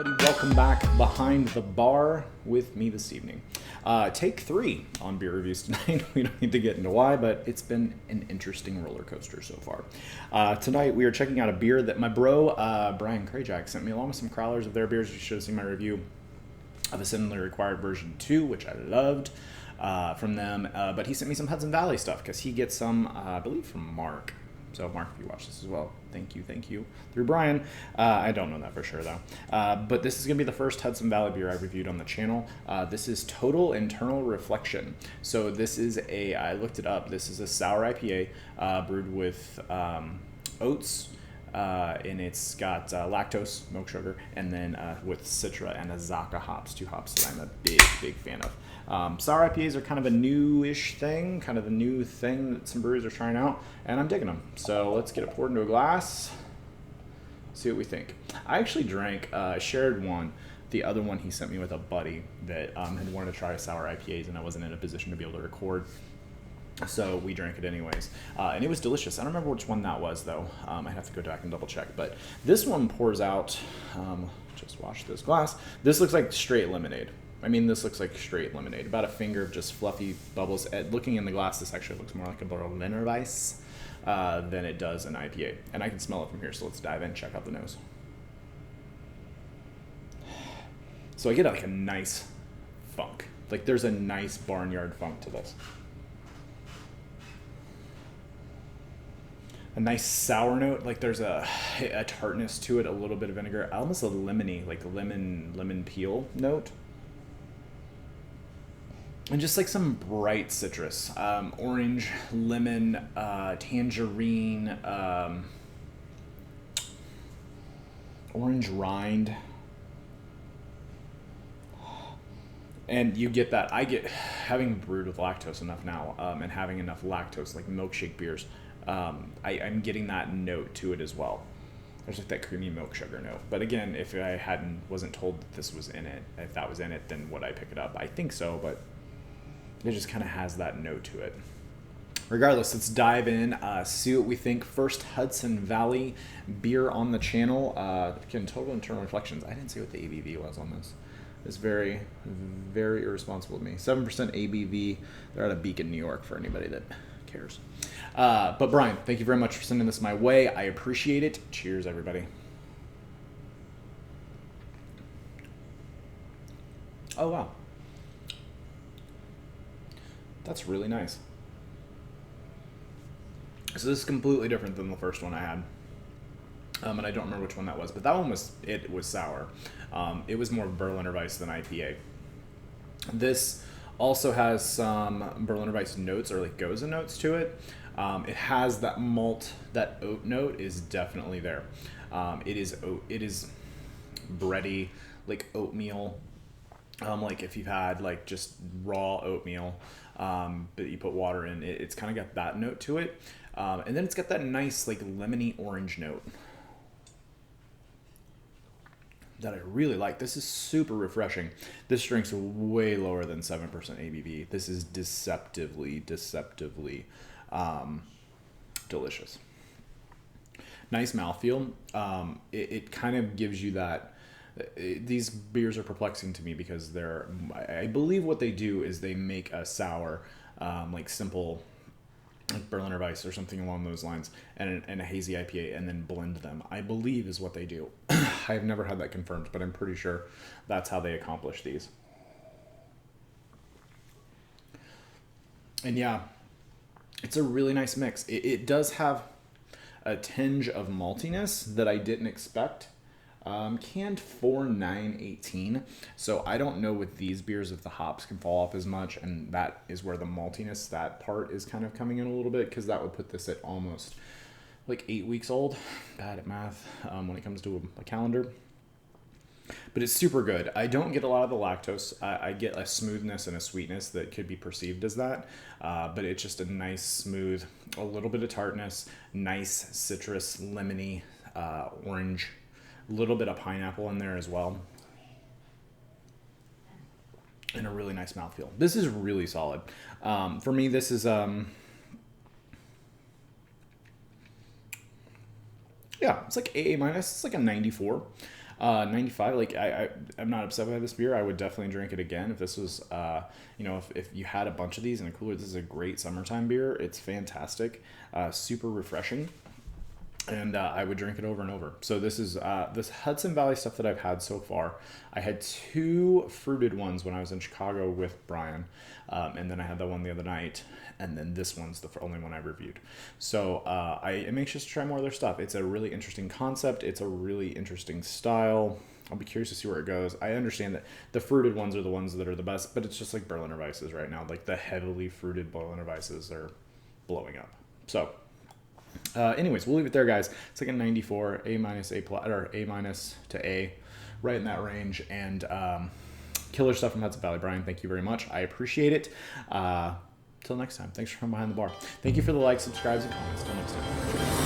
everybody, welcome back behind the bar with me this evening. Take 3 on beer reviews tonight. We don't need to get into why, but it's been an interesting roller coaster so far. Tonight we are checking out a beer that my bro Brian Krajak sent me along with some crowlers of their beers. You should have seen my review of a Similarly Required version 2, which I loved from them. But he sent me some Hudson Valley stuff because he gets some, I believe, from Mark. So, Mark, if you watch this as well, thank you. Through Brian. I don't know that for sure, though. But this is going to be the first Hudson Valley beer I've reviewed on the channel. This is Total Internal Reflection. So, this is I looked it up. This is a sour IPA brewed with oats. And it's got lactose, milk sugar, and then with Citra and Azacca hops, 2 hops that I'm a big fan of. Sour IPAs are kind of a new-ish thing, kind of a new thing that some breweries are trying out, and I'm digging them. So let's get it poured into a glass, see what we think. I actually shared one. The other one he sent me with a buddy that had wanted to try sour IPAs, and I wasn't in a position to be able to record. So we drank it anyways, and it was delicious. I don't remember which one that was, though. I have to go back and double check. But this one pours out, just wash this glass. This looks like straight lemonade. I mean, this looks like straight lemonade. About a finger of just fluffy bubbles. Looking in the glass, this actually looks more like a Berliner Weiss than it does an IPA. And I can smell it from here, so let's dive in, check out the nose. So I get like a nice funk. Like there's a nice barnyard funk to this. A nice sour note, like there's a tartness to it, a little bit of vinegar, almost a lemony, like lemon peel note. And just like some bright citrus, orange, lemon, tangerine, orange rind. And you get that, having brewed with lactose enough now, and having enough lactose, like milkshake beers, I'm getting that note to it as well. There's like that creamy milk sugar note. But again, if I wasn't told that this was in it, if that was in it, then would I pick it up? I think so, but it just kind of has that note to it. Regardless, let's dive in, see what we think. First Hudson Valley beer on the channel. Again, Total Internal Reflections. I didn't see what the ABV was on this. It's very, very irresponsible of me. 7% ABV. They're out of Beacon, New York, for anybody that cares. But Brian, thank you very much for sending this my way. I appreciate it. Cheers, everybody. Oh, wow. That's really nice. So this is completely different than the first one I had. And I don't remember which one that was, but that one was sour. It was more Berliner Weiss than IPA. This also has some Berliner Weiss notes, or like Goza notes to it. It has that malt, that oat note is definitely there. It is bready, like oatmeal. Like if you've had like just raw oatmeal, but you put water in, it's kind of got that note to it. And then it's got that nice like lemony orange note that I really like. This is super refreshing. This drink's way lower than 7% ABV. This is deceptively delicious. Nice mouthfeel. It kind of gives you that. These beers are perplexing to me because I believe what they do is they make a sour, like simple, like Berliner Weiss or something along those lines, and a hazy IPA, and then blend them. I believe is what they do. I have never had that confirmed, but I'm pretty sure that's how they accomplish these. And yeah, it's a really nice mix. It does have a tinge of maltiness that I didn't expect. Canned 4/9/18. So I don't know with these beers if the hops can fall off as much, and that is where the maltiness, that part is kind of coming in a little bit, because that would put this at almost like 8 weeks old. Bad at math when it comes to a calendar. But it's super good. I don't get a lot of the lactose. I get a smoothness and a sweetness that could be perceived as that. But it's just a nice, smooth, a little bit of tartness, nice citrus, lemony, orange, a little bit of pineapple in there as well. And a really nice mouthfeel. This is really solid. For me, this is... yeah, it's like AA minus. It's like a 94. 95. Like I'm not upset with this beer. I would definitely drink it again if this was, if you had a bunch of these in a cooler. This is a great summertime beer. It's fantastic, super refreshing, and I would drink it over and over. So this is this Hudson Valley stuff that I've had so far. I had 2 fruited ones when I was in Chicago with Brian, and then I had that one the other night, and then this one's the only one I reviewed. So I am anxious to try more of their stuff. It's a really interesting concept. It's a really interesting style. I'll be curious to see where it goes. I understand that the fruited ones are the ones that are the best, but it's just like Berliner Weisses right now. Like the heavily fruited Berliner Weisses are blowing up. So anyways, we'll leave it there, guys. It's like a 94, A minus, A plus, or A minus to A, right in that range. And killer stuff from Hudson Valley. Brian, thank you very much. I appreciate it. Till next time, thanks for coming behind the bar. Thank you for the likes, subscribes, and comments. Till next time.